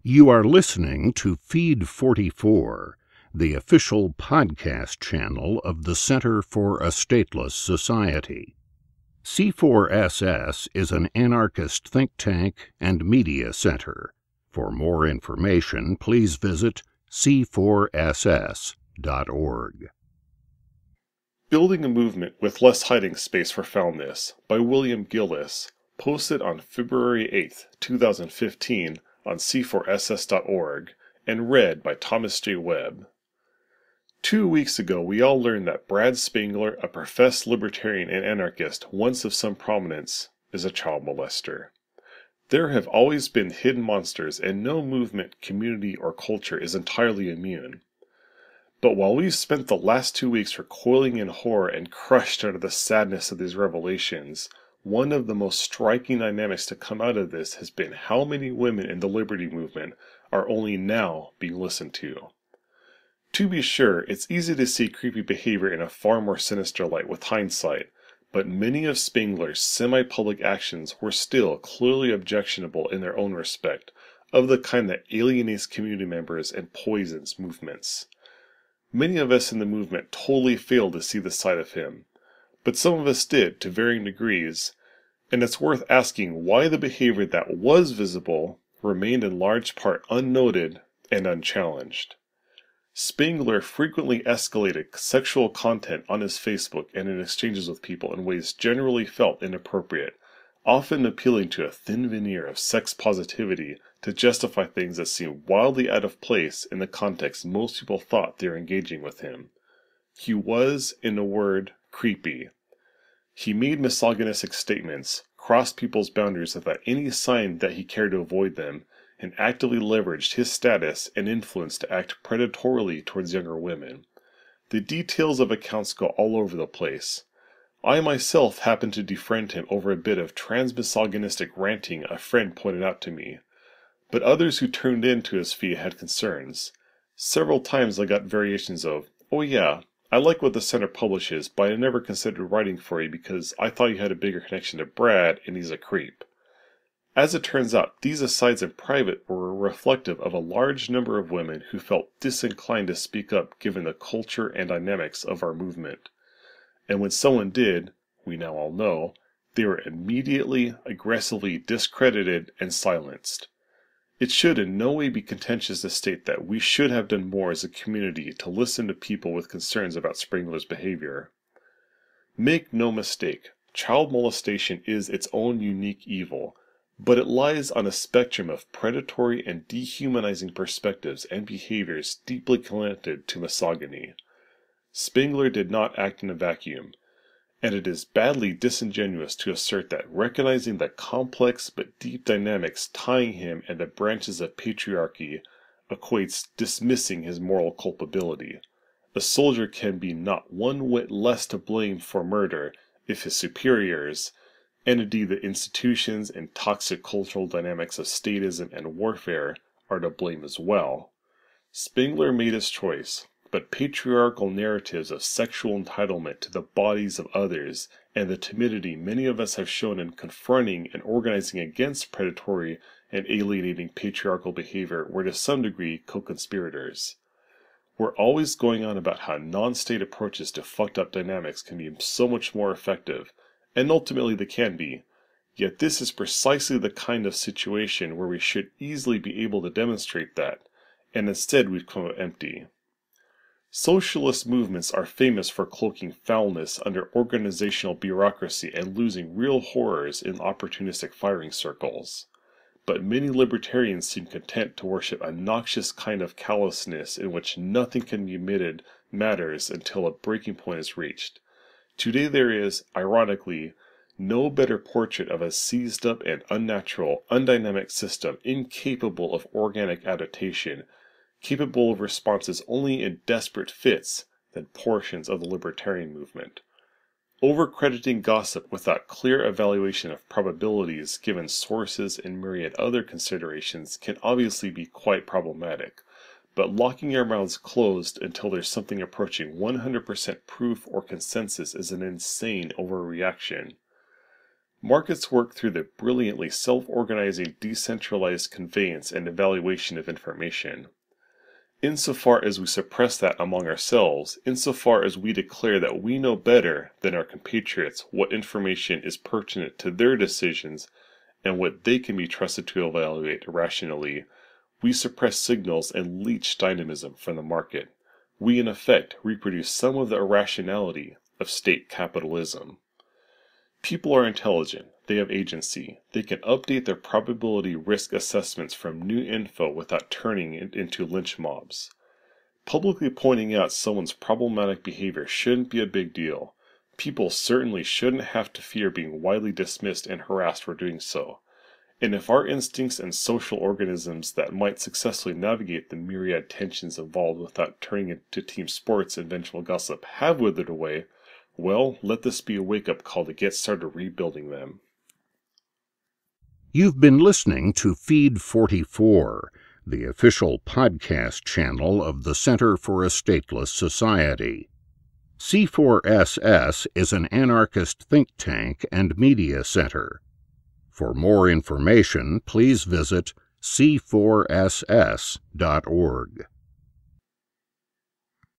You are listening to Feed 44, the official podcast channel of the Center for a Stateless Society. C4SS is an anarchist think tank and media center. For more information, please visit c4ss.org. Building a Movement with Less Hiding Space for Foulness by William Gillis, posted on February 8, 2015 on c4ss.org, and read by Thomas J. Webb. 2 weeks ago, we all learned that Brad Spangler, a professed libertarian and anarchist once of some prominence, is a child molester. There have always been hidden monsters, and no movement, community, or culture is entirely immune. But while we've spent the last 2 weeks recoiling in horror and crushed under the sadness of these revelations, one of the most striking dynamics to come out of this has been how many women in the liberty movement are only now being listened to. To be sure, it's easy to see creepy behavior in a far more sinister light with hindsight, but many of Spangler's semi-public actions were still clearly objectionable in their own respect, of the kind that alienates community members and poisons movements. Many of us in the movement totally failed to see the side of him, but some of us did to varying degrees, and it's worth asking why the behavior that was visible remained in large part unnoted and unchallenged. Spangler frequently escalated sexual content on his Facebook and in exchanges with people in ways generally felt inappropriate, often appealing to a thin veneer of sex positivity to justify things that seemed wildly out of place in the context most people thought they were engaging with him. He was, in a word, creepy. He made misogynistic statements, crossed people's boundaries without any sign that he cared to avoid them, and actively leveraged his status and influence to act predatorily towards younger women. The details of accounts go all over the place. I myself happened to defriend him over a bit of trans-misogynistic ranting a friend pointed out to me, but others who turned in to his feed had concerns. Several times I got variations of, "Oh yeah, I like what the center publishes, but I never considered writing for you because I thought you had a bigger connection to Brad and he's a creep." As it turns out, these asides in private were reflective of a large number of women who felt disinclined to speak up given the culture and dynamics of our movement. And when someone did, we now all know, they were immediately, aggressively discredited and silenced. It should in no way be contentious to state that we should have done more as a community to listen to people with concerns about Spangler's behavior. Make no mistake, child molestation is its own unique evil, but it lies on a spectrum of predatory and dehumanizing perspectives and behaviors deeply connected to misogyny. Spangler did not act in a vacuum, and it is badly disingenuous to assert that recognizing the complex but deep dynamics tying him and the branches of patriarchy equates dismissing his moral culpability. A soldier can be not one whit less to blame for murder if his superiors, and indeed the institutions and toxic cultural dynamics of statism and warfare, are to blame as well. Spangler made his choice, but patriarchal narratives of sexual entitlement to the bodies of others and the timidity many of us have shown in confronting and organizing against predatory and alienating patriarchal behavior were to some degree co-conspirators. We're always going on about how non-state approaches to fucked up dynamics can be so much more effective, and ultimately they can be, yet this is precisely the kind of situation where we should easily be able to demonstrate that, and instead we've come up empty. Socialist movements are famous for cloaking foulness under organizational bureaucracy and losing real horrors in opportunistic firing circles. But many libertarians seem content to worship a noxious kind of callousness in which nothing can be omitted matters until a breaking point is reached. Today there is, ironically, no better portrait of a seized up and unnatural, undynamic system incapable of organic adaptation, capable of responses only in desperate fits, than portions of the libertarian movement. Overcrediting gossip without clear evaluation of probabilities given sources and myriad other considerations can obviously be quite problematic, but locking our mouths closed until there's something approaching 100% proof or consensus is an insane overreaction. Markets work through the brilliantly self-organizing decentralized conveyance and evaluation of information. Insofar as we suppress that among ourselves, insofar as we declare that we know better than our compatriots what information is pertinent to their decisions and what they can be trusted to evaluate rationally, we suppress signals and leech dynamism from the market. We in effect reproduce some of the irrationality of state capitalism. People are intelligent, they have agency, they can update their probability risk assessments from new info without turning it into lynch mobs. Publicly pointing out someone's problematic behavior shouldn't be a big deal. People certainly shouldn't have to fear being widely dismissed and harassed for doing so. And if our instincts and social organisms that might successfully navigate the myriad tensions involved without turning it to team sports and vengeful gossip have withered away, well, let this be a wake-up call to get started rebuilding them. You've been listening to Feed 44, the official podcast channel of the Center for a Stateless Society. C4SS is an anarchist think tank and media center. For more information, please visit c4ss.org.